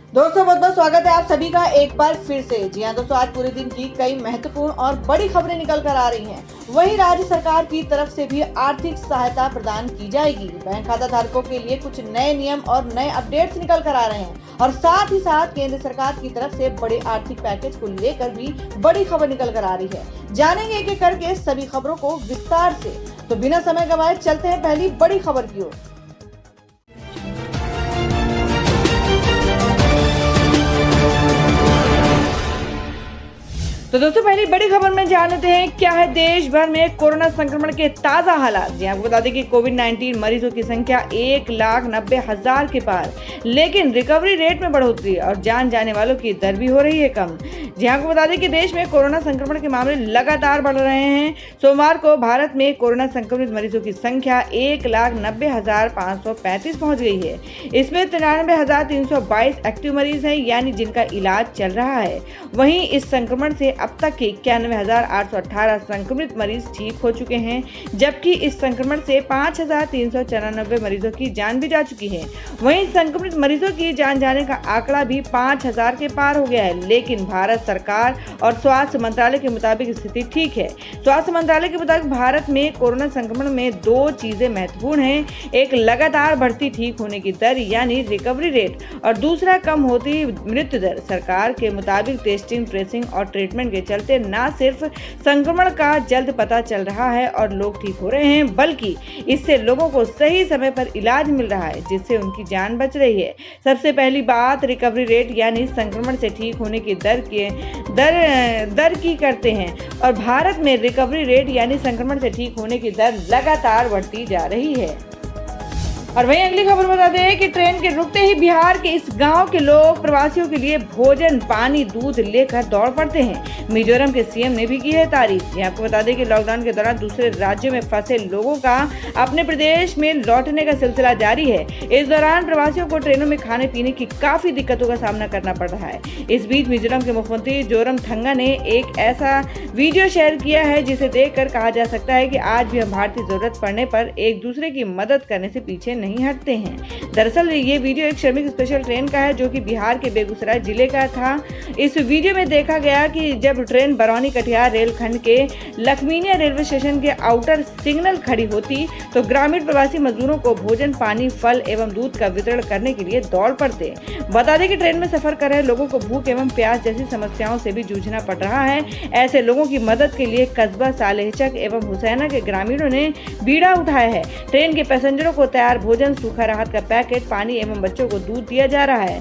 दोस्तों बहुत बहुत स्वागत है आप सभी का एक बार फिर से। जी हाँ दोस्तों, आज पूरे दिन की कई महत्वपूर्ण और बड़ी खबरें निकल कर आ रही हैं। वहीं राज्य सरकार की तरफ से भी आर्थिक सहायता प्रदान की जाएगी। बैंक खाता धारकों के लिए कुछ नए नियम और नए अपडेट्स निकल कर आ रहे हैं और साथ ही साथ केंद्र सरकार की तरफ से बड़े आर्थिक पैकेज को लेकर भी बड़ी खबर निकल कर आ रही है। जानेंगे एक एक करके सभी खबरों को विस्तार से। तो बिना समय गंवाए चलते हैं पहली बड़ी खबर की ओर। तो दोस्तों पहली बड़ी खबर में जानते हैं क्या है देश भर में कोरोना संक्रमण के ताजा हालात। जी आपको बता दें कि कोविड-19 मरीजों की संख्या 1,90,000 के पार, लेकिन रिकवरी रेट में बढ़ोतरी और जान जाने वालों की दर भी हो रही है कम। जी आपको बता दें कि देश में कोरोना संक्रमण के मामले लगातार बढ़ रहे हैं। सोमवार को भारत में कोरोना संक्रमित मरीजों की संख्या 1,90,535 पहुंच गई है। इसमें 93,322 एक्टिव मरीज हैं, यानी जिनका इलाज चल रहा है। वहीं इस संक्रमण से अब तक के 91,818 संक्रमित मरीज ठीक हो चुके हैं, जबकि इस संक्रमण से 5,394 मरीजों की जान भी जा चुकी है। वहीं संक्रमित मरीजों की जान जाने का आंकड़ा भी 5,000 के पार हो गया है। लेकिन भारत सरकार और स्वास्थ्य मंत्रालय के मुताबिक स्थिति ठीक है। स्वास्थ्य मंत्रालय के मुताबिक भारत में कोरोना संक्रमण में दो चीजें महत्वपूर्ण हैं, एक लगातार बढ़ती ठीक होने की दर यानी रिकवरी रेट और दूसरा कम होती मृत्यु दर। सरकार के मुताबिक टेस्टिंग, ट्रेसिंग और ट्रीटमेंट के चलते न सिर्फ संक्रमण का जल्द पता चल रहा है और लोग ठीक हो रहे हैं, बल्कि इससे लोगों को सही समय पर इलाज मिल रहा है, जिससे उनकी जान बच रही है। सबसे पहली बात रिकवरी रेट यानी संक्रमण से ठीक होने की दर की करते हैं और भारत में रिकवरी रेट यानी संक्रमण से ठीक होने की दर लगातार बढ़ती जा रही है। और वहीं अगली खबर बता दें कि ट्रेन के रुकते ही बिहार के इस गांव के लोग प्रवासियों के लिए भोजन, पानी, दूध लेकर दौड़ पड़ते हैं। मिजोरम के सीएम ने भी की है तारीफ। आपको बता दें कि लॉकडाउन के दौरान दूसरे राज्यों में फंसे लोगों का अपने प्रदेश में लौटने का सिलसिला जारी है। इस दौरान प्रवासियों को ट्रेनों में खाने पीने की काफी दिक्कतों का सामना करना पड़ रहा है। इस बीच मिजोरम के मुख्यमंत्री जोरमथंगा ने एक ऐसा वीडियो शेयर किया है जिसे देखकर कहा जा सकता है कि आज भी हम भारतीय जरूरत पड़ने पर एक दूसरे की मदद करने से पीछे नहीं हटते हैं। दरअसल ये वीडियो एक श्रमिक स्पेशल ट्रेन का है जो कि बिहार के बेगूसराय जिले का था। इस वीडियो में देखा गया कि जब ट्रेन बरौनी कटिहार रेलखंड के लखमीनिया रेलवे स्टेशन के आउटर सिग्नल खड़ी होती तो ग्रामीण प्रवासी मजदूरों को भोजन, पानी, फल एवं दूध का वितरण करने के लिए दौड़ पड़ते। बता दें कि ट्रेन में सफर कर रहे लोगों को भूख एवं प्यास जैसी समस्याओं से भी जूझना पड़ रहा है। ऐसे लोगों की मदद के लिए कस्बा सालेहचक एवं हुसैना के ग्रामीणों ने बीड़ा उठाया है। ट्रेन के पैसेंजरों को तैयार भोजन, सूखा राहत का पैकेट, पानी एवं बच्चों को दूध दिया जा रहा है।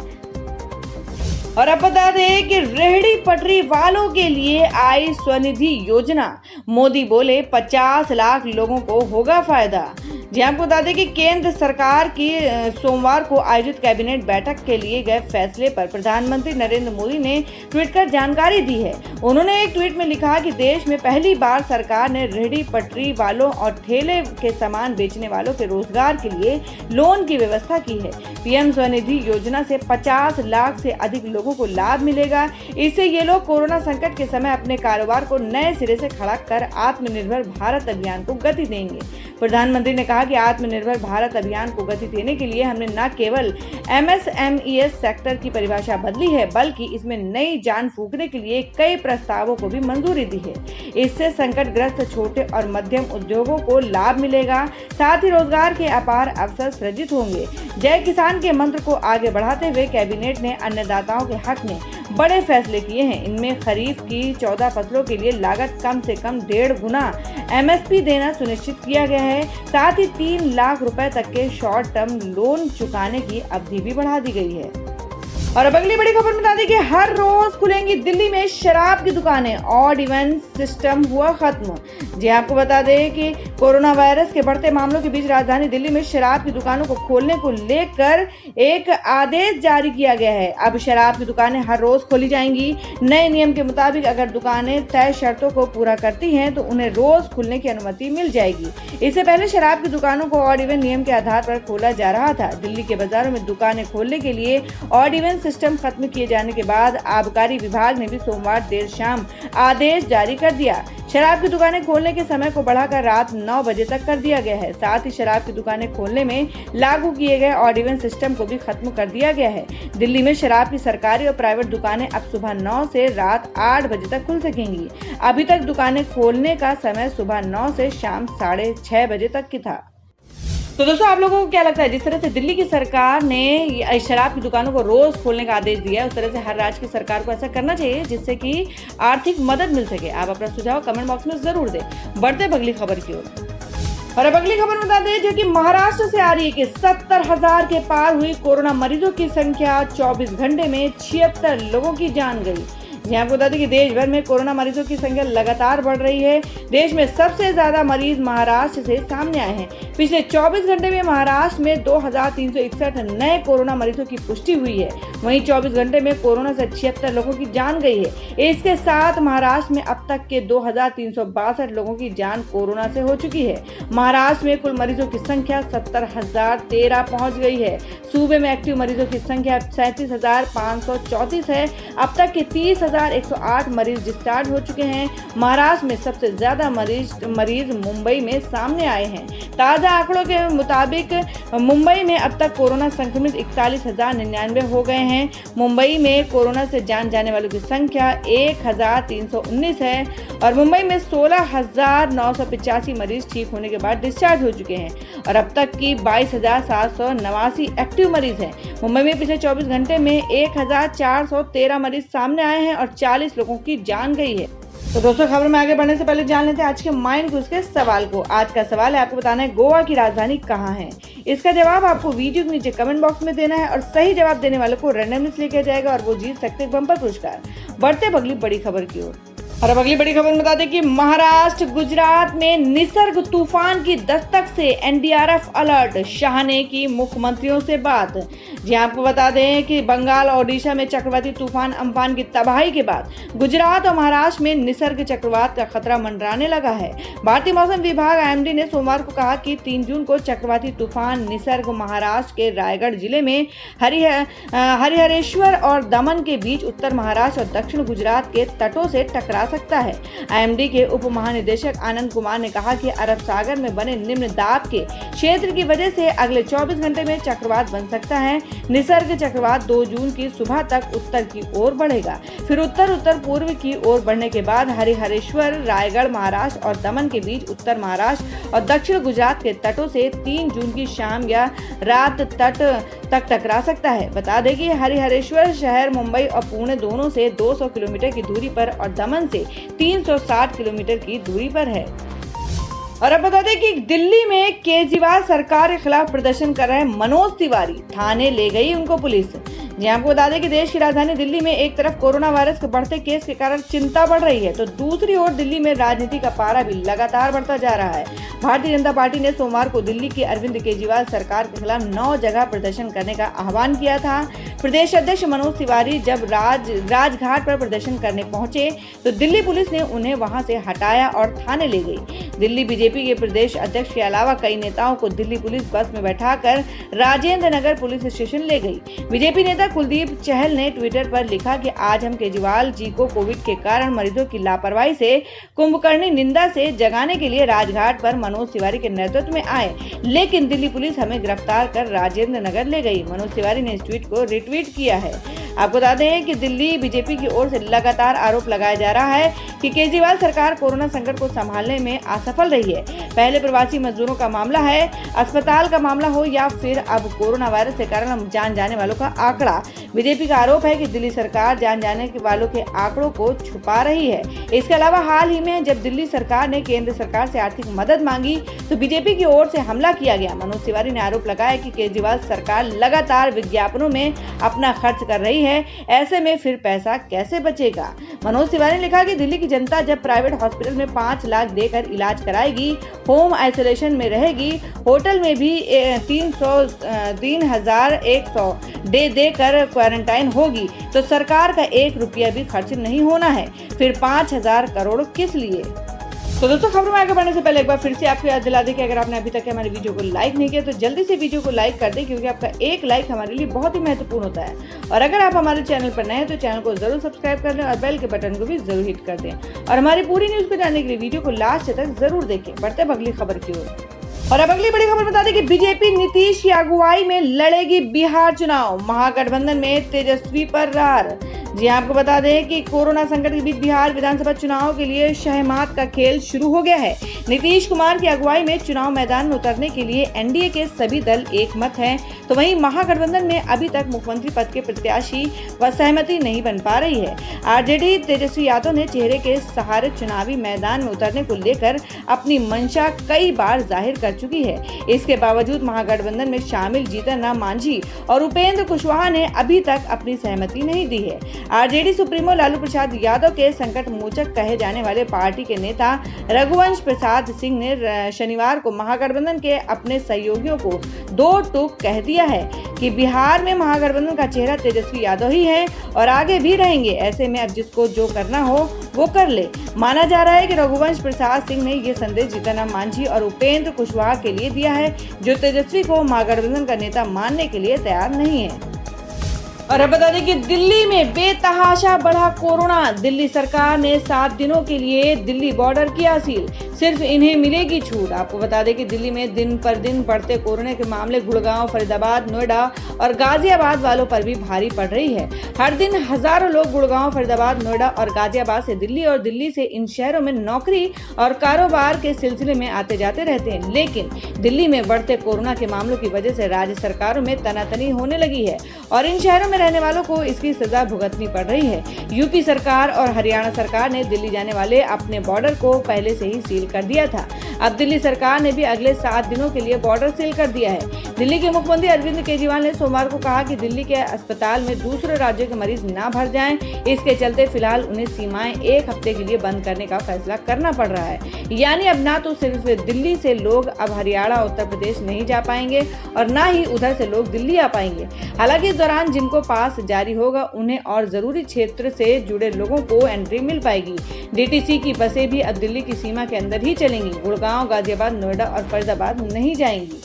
और अब बता दें कि रेहड़ी पटरी वालों के लिए आई स्वनिधि योजना। मोदी बोले 50 लाख लोगों को होगा फायदा। जी आपको बता दें कि केंद्र सरकार की सोमवार को आयोजित कैबिनेट बैठक के लिए गए फैसले पर प्रधानमंत्री नरेंद्र मोदी ने ट्वीट कर जानकारी दी है। उन्होंने एक ट्वीट में लिखा कि देश में पहली बार सरकार ने रेहड़ी पटरी वालों और ठेले के सामान बेचने वालों के रोजगार के लिए लोन की व्यवस्था की है। पीएम स्वनिधि योजना से 50 लाख से अधिक लोगों को लाभ मिलेगा। इससे ये लोग कोरोना संकट के समय अपने कारोबार को नए सिरे से खड़ा कर आत्मनिर्भर भारत अभियान को गति देंगे। प्रधानमंत्री ने कहा कि आत्मनिर्भर भारत अभियान को गति देने के लिए हमने न केवल MSMEs सेक्टर की परिभाषा बदली है, बल्कि इसमें नई जान फूंकने के लिए कई प्रस्तावों को भी मंजूरी दी है। इससे संकटग्रस्त छोटे और मध्यम उद्योगों को लाभ मिलेगा, साथ ही रोजगार के अपार अवसर सृजित होंगे। जय किसान के मंत्र को आगे बढ़ाते हुए कैबिनेट ने अन्नदाताओं के हक में बड़े फैसले किए हैं। इनमें खरीफ की 14 फसलों के लिए लागत कम से कम 1.5 गुना MSP देना सुनिश्चित किया गया है। साथ ही 3 लाख रुपए तक के शॉर्ट टर्म लोन चुकाने की अवधि भी बढ़ा दी गई है। और अब अगली बड़ी खबर बता दें कि हर रोज खुलेंगी दिल्ली में शराब की दुकानें, ऑड इवन सिस्टम हुआ खत्म। जी आपको बता दें कि कोरोना वायरस के बढ़ते मामलों के बीच राजधानी दिल्ली में शराब की दुकानों को खोलने को लेकर एक आदेश जारी किया गया है। अब शराब की दुकानें हर रोज खोली जाएंगी। नए नियम के मुताबिक अगर दुकानें तय शर्तों को पूरा करती हैं तो उन्हें रोज खुलने की अनुमति मिल जाएगी। इससे पहले शराब की दुकानों को ऑड इवन नियम के आधार पर खोला जा रहा था। दिल्ली के बाजारों में दुकानें खोलने के लिए ऑड इवन सिस्टम खत्म किए जाने के बाद आबकारी विभाग ने भी सोमवार देर शाम आदेश जारी कर दिया। शराब की दुकानें खोलने के समय को बढ़ाकर रात 9 बजे तक कर दिया गया है। साथ ही शराब की दुकानें खोलने में लागू किए गए ऑड इवन सिस्टम को भी खत्म कर दिया गया है। दिल्ली में शराब की सरकारी और प्राइवेट दुकानें अब सुबह 9 से रात 8 बजे तक खुल सकेंगी। अभी तक दुकानें खोलने का समय सुबह 9 से शाम 6:30 बजे तक की था। तो दोस्तों, आप लोगों को क्या लगता है, जिस तरह से दिल्ली की सरकार ने शराब की दुकानों को रोज खोलने का आदेश दिया है, उस तरह से हर राज्य की सरकार को ऐसा करना चाहिए जिससे कि आर्थिक मदद मिल सके? आप अपना सुझाव कमेंट बॉक्स में जरूर दें। बढ़ते अगली खबर की ओर। और अब अगली खबर बता दें जो कि महाराष्ट्र से आ रही है कि 70,000 के पार हुई कोरोना मरीजों की संख्या। 24 घंटे में 76 लोगों की जान गई। यहाँ आपको बता दें कि देश भर में कोरोना मरीजों की संख्या लगातार बढ़ रही है। देश में सबसे ज्यादा मरीज महाराष्ट्र से सामने आए हैं। पिछले 24 घंटे में महाराष्ट्र में 2361 नए कोरोना मरीजों की पुष्टि हुई है। वहीं 24 घंटे में कोरोना से 76 लोगों की जान गई है। इसके साथ महाराष्ट्र में अब तक के 2362 लोगों की जान कोरोना से हो चुकी है। महाराष्ट्र में कुल मरीजों की संख्या 70,013 पहुंच गई है। सूबे में एक्टिव मरीजों की संख्या 37,534 है। अब तक के 30,108 मरीज डिस्चार्ज हो चुके हैं। महाराष्ट्र में सबसे ज्यादा मरीज मुंबई में सामने आए हैं। ताजा आंकड़ों के मुताबिक मुंबई में अब तक कोरोना संक्रमित 41,099 हो गए हैं। मुंबई में कोरोना से जान जाने वालों की संख्या 1,319 है और मुंबई में 16,985 मरीज ठीक होने के बाद डिस्चार्ज हो चुके हैं और अब तक की 22,789 एक्टिव मरीज हैं। मुंबई में पिछले 24 घंटे में 1,413 मरीज सामने आए हैं और 40 लोगों की जान गई है। तो दोस्तों, खबर में आगे बढ़ने से पहले जान लेते हैं आज के माइंड क्विज के सवाल को। आज का सवाल है, आपको बताना है गोवा की राजधानी कहाँ है। इसका जवाब आपको वीडियो के नीचे कमेंट बॉक्स में देना है और सही जवाब देने वालों को रैंडमली सिलेक्ट किया जाएगा और वो जीत सकते हैं बम्पर पुरस्कार। बढ़ते अगली बड़ी खबर की ओर। और अब अगली बड़ी खबर बता दें कि महाराष्ट्र गुजरात में निसर्ग तूफान की दस्तक से एनडीआरएफ अलर्ट। शाह ने की मुख्यमंत्रियों से बात। जी आपको बता दें कि बंगाल और ओडिशा में चक्रवाती तूफान अम्फान की तबाही के बाद गुजरात और महाराष्ट्र में निसर्ग चक्रवात का खतरा मंडराने लगा है। भारतीय मौसम विभाग आईएमडी ने सोमवार को कहा कि 3 जून को चक्रवाती तूफान निसर्ग महाराष्ट्र के रायगढ़ जिले में हरिहरेश्वर और दमन के बीच उत्तर महाराष्ट्र और दक्षिण गुजरात के तटों से टकरा सकता है। आईएमडी के उप महानिदेशक आनंद कुमार ने कहा कि अरब सागर में बने निम्न दाब के क्षेत्र की वजह से अगले 24 घंटे में चक्रवात बन सकता है। निसर्ग चक्रवात 2 जून की सुबह तक उत्तर की ओर बढ़ेगा, फिर उत्तर उत्तर पूर्व की ओर बढ़ने के बाद हरिहरेश्वर, रायगढ़, महाराष्ट्र और दमन के बीच उत्तर महाराष्ट्र और दक्षिण गुजरात के तटों से 3 जून की शाम या रात तट तक टकरा सकता है। बता दें कि हरिहरेश्वर शहर मुंबई और पुणे दोनों से 200 किलोमीटर की दूरी पर और दमन से 360 किलोमीटर की दूरी पर है। और अब बता दें कि दिल्ली में केजरीवाल सरकार के खिलाफ प्रदर्शन कर रहे मनोज तिवारी, थाने ले गई उनको पुलिस। जी आपको बता दें कि देश की राजधानी दिल्ली में एक तरफ कोरोना वायरस के बढ़ते केस के कारण चिंता बढ़ रही है, तो दूसरी ओर दिल्ली में राजनीति का पारा भी लगातार बढ़ता जा रहा है। भारतीय जनता पार्टी ने सोमवार को दिल्ली की अरविंद केजरीवाल सरकार के खिलाफ 9 जगह प्रदर्शन करने का आह्वान किया था। प्रदेश अध्यक्ष मनोज तिवारी जब राजघाट पर प्रदर्शन करने पहुंचे तो दिल्ली पुलिस ने उन्हें वहां से हटाया और थाने ले गई। दिल्ली बीजेपी के प्रदेश अध्यक्ष के अलावा कई नेताओं को दिल्ली पुलिस बस में बैठाकर राजेंद्र नगर पुलिस स्टेशन ले गई। बीजेपी नेता कुलदीप चहल ने ट्विटर पर लिखा कि आज हम केजरीवाल जी को कोविड के कारण मरीजों की लापरवाही से कुंभकर्णी निंदा से जगाने के लिए राजघाट पर मनोज तिवारी के नेतृत्व में आए, लेकिन दिल्ली पुलिस हमें गिरफ्तार कर राजेंद्र नगर ले गई। मनोज तिवारी ने इस ट्वीट को रिट्वीट किया है। आपको बता दें कि दिल्ली बीजेपी की ओर से लगातार आरोप लगाया जा रहा है कि केजरीवाल सरकार कोरोना संकट को संभालने में असफल रही है। पहले प्रवासी मजदूरों का मामला है, अस्पताल का मामला हो या फिर अब कोरोना वायरस के कारण जान जाने वालों का आंकड़ा। बीजेपी का आरोप है कि दिल्ली सरकार जान जाने वालों के आंकड़ों को छुपा रही है। इसके अलावा हाल ही में जब दिल्ली सरकार ने केंद्र सरकार से आर्थिक मदद मांगी तो बीजेपी की ओर से हमला किया गया। मनोज तिवारी ने आरोप लगाया कि केजरीवाल सरकार लगातार विज्ञापनों में अपना खर्च कर रही है, ऐसे में फिर पैसा कैसे बचेगा। मनोज तिवारी ने लिखा कि दिल्ली की जनता जब प्राइवेट हॉस्पिटल में 5 लाख देकर इलाज कराएगी, होम आइसोलेशन में रहेगी, होटल में भी 3,100 देकर क्वारंटाइन होगी, तो सरकार का 1 रुपया भी खर्च नहीं होना है, फिर 5,000 करोड़ किस लिए। तो दोस्तों, खबरों में आगे बढ़ने से पहले एक बार फिर से आपको याद दिला दें कि अगर आपने अभी तक हमारे वीडियो को लाइक नहीं किया तो जल्दी से वीडियो को लाइक कर दें, क्योंकि आपका एक लाइक हमारे लिए बहुत ही महत्वपूर्ण होता है। और अगर आप हमारे चैनल पर नए हैं तो चैनल को जरूर सब्सक्राइब कर लें और बेल के बटन को भी जरूर हिट कर दें। और हमारी पूरी न्यूज को जानने के लिए वीडियो को लास्ट तक जरूर देखें। बढ़ते हैं अगली खबर की ओर। और अब अगली बड़ी खबर बता दें कि बीजेपी नीतीश की अगुवाई में लड़ेगी बिहार चुनाव, महागठबंधन में तेजस्वी पर रार। जी आपको बता दें कि कोरोना संकट के बीच बिहार विधानसभा चुनाव के लिए शहमात का खेल शुरू हो गया है। नीतीश कुमार की अगुवाई में चुनाव मैदान में उतरने के लिए एनडीए के सभी दल एक मत हैं, तो वहीं महागठबंधन में अभी तक मुख्यमंत्री पद के प्रत्याशी व सहमति नहीं बन पा रही है। आरजेडी तेजस्वी यादव ने चेहरे के सहारे चुनावी मैदान में उतरने को लेकर अपनी मंशा कई बार जाहिर कर चुकी है। इसके बावजूद महागठबंधन में शामिल जीतन राम मांझी और उपेंद्र कुशवाहा ने अभी तक अपनी सहमति नहीं दी है। आरजेडी सुप्रीमो लालू प्रसाद यादव के संकट मोचक कहे जाने वाले पार्टी के नेता रघुवंश प्रसाद सिंह ने शनिवार को महागठबंधन के अपने सहयोगियों को दो टूक कह दिया है कि बिहार में महागठबंधन का चेहरा तेजस्वी यादव ही है और आगे भी रहेंगे। ऐसे में अब जिसको जो करना हो वो कर ले। माना जा रहा है कि रघुवंश प्रसाद सिंह ने ये संदेश जीतन राम मांझी और उपेंद्र कुशवाहा के लिए दिया है, जो तेजस्वी को महागठबंधन का नेता मानने के लिए तैयार नहीं है। और अब बता दें कि दिल्ली में बेतहाशा बढ़ा कोरोना। दिल्ली सरकार ने 7 दिनों के लिए दिल्ली बॉर्डर किया सील, सिर्फ इन्हें मिलेगी छूट। आपको बता दें कि दिल्ली में दिन पर दिन बढ़ते कोरोना के मामले गुड़गांव, फरीदाबाद, नोएडा और गाजियाबाद वालों पर भी भारी पड़ रही है। हर दिन हजारों लोग गुड़गांव, फरीदाबाद, नोएडा और गाजियाबाद से दिल्ली और दिल्ली से इन शहरों में नौकरी और कारोबार के सिलसिले में आते जाते रहते हैं। लेकिन दिल्ली में बढ़ते कोरोना के मामलों की वजह से राज्य सरकारों में तनातनी होने लगी है और इन शहरों रहने वालों को इसकी सजा भुगतनी पड़ रही है। यूपी सरकार और हरियाणा सरकार ने दिल्ली जाने वाले अपने बॉर्डर को पहले से ही सील कर दिया था। अब दिल्ली सरकार ने भी अगले 7 दिनों के लिए बॉर्डर सील कर दिया है। दिल्ली के मुख्यमंत्री अरविंद केजरीवाल ने सोमवार को कहा कि दिल्ली के अस्पताल में दूसरे राज्यों के मरीज न भर जाएं। इसके चलते फिलहाल उन्हें सीमाएं 1 हफ्ते के लिए बंद करने का फैसला करना पड़ रहा है। यानी अब ना तो सिर्फ दिल्ली से लोग अब हरियाणा, उत्तर प्रदेश नहीं जा पाएंगे और न ही उधर से लोग दिल्ली आ पाएंगे। हालांकि इस दौरान जिनको पास जारी होगा उन्हें और जरूरी क्षेत्र से जुड़े लोगों को एंट्री मिल पाएगी। डीटीसी की बसें भी अब दिल्ली की सीमा के अंदर ही चलेंगी। गुड़गांव, गाजियाबाद, नोएडा और फरीदाबाद नहीं जाएंगी।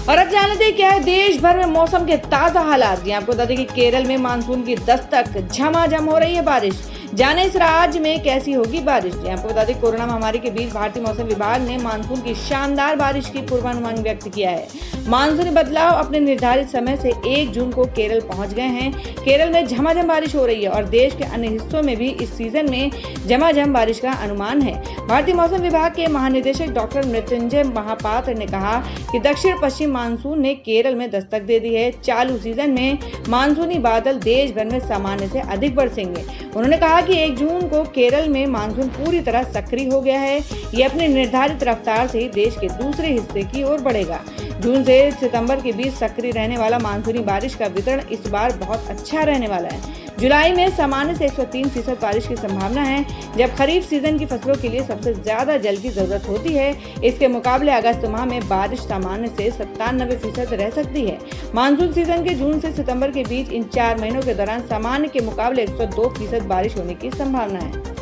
और अब जान लेते हैं क्या है देश भर में मौसम के ताजा हालात। आपको बता दें कि केरल में मानसून की दस्तक, झमाझम हो रही है बारिश। जाने इस राज्य में कैसी होगी बारिश। आपको बता दें कोरोना महामारी के बीच भारतीय मौसम विभाग ने मानसून की शानदार बारिश की पूर्वानुमान व्यक्त किया है। मानसूनी बदलाव अपने निर्धारित समय से 1 जून को केरल पहुंच गए हैं। केरल में झमाझम बारिश हो रही है और देश के अन्य हिस्सों में भी इस सीजन में झमाझम बारिश का अनुमान है। भारतीय मौसम विभाग के महानिदेशक डॉक्टर मृत्युंजय महापात्र ने कहा कि दक्षिण पश्चिम मानसून ने केरल में दस्तक दे दी है। चालू सीजन में मानसूनी बादल देश भर में सामान्य से अधिक बरसेंगे। उन्होंने कहा कि 1 जून को केरल में मानसून पूरी तरह सक्रिय हो गया है। ये अपने निर्धारित रफ्तार से ही देश के दूसरे हिस्से की ओर बढ़ेगा। जून से सितंबर के बीच सक्रिय रहने वाला मानसूनी बारिश का वितरण इस बार बहुत अच्छा रहने वाला है। जुलाई में सामान्य से 103% बारिश की संभावना है, जब खरीफ सीजन की फसलों के लिए सबसे ज्यादा जल की जरूरत होती है। इसके मुकाबले अगस्त माह में बारिश सामान्य से 97% रह सकती है। मानसून सीजन के जून से सितंबर के बीच इन 4 महीनों के दौरान सामान्य के मुकाबले 102% बारिश होने की संभावना है।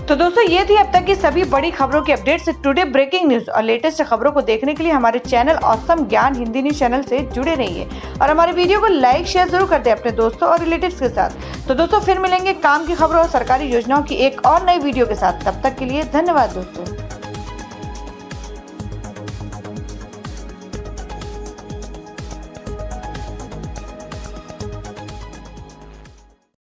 तो दोस्तों, ये थी अब तक की सभी बड़ी खबरों की अपडेट्स। टुडे ब्रेकिंग न्यूज और लेटेस्ट खबरों को देखने के लिए हमारे चैनल ऑसम ज्ञान हिंदी न्यूज चैनल से जुड़े रहिए और हमारे वीडियो को लाइक शेयर जरूर कर दें अपने दोस्तों और रिलेटिव्स के साथ। तो दोस्तों, फिर मिलेंगे काम की खबरों और सरकारी योजनाओं की एक और नई वीडियो के साथ। तब तक के लिए धन्यवाद दोस्तों।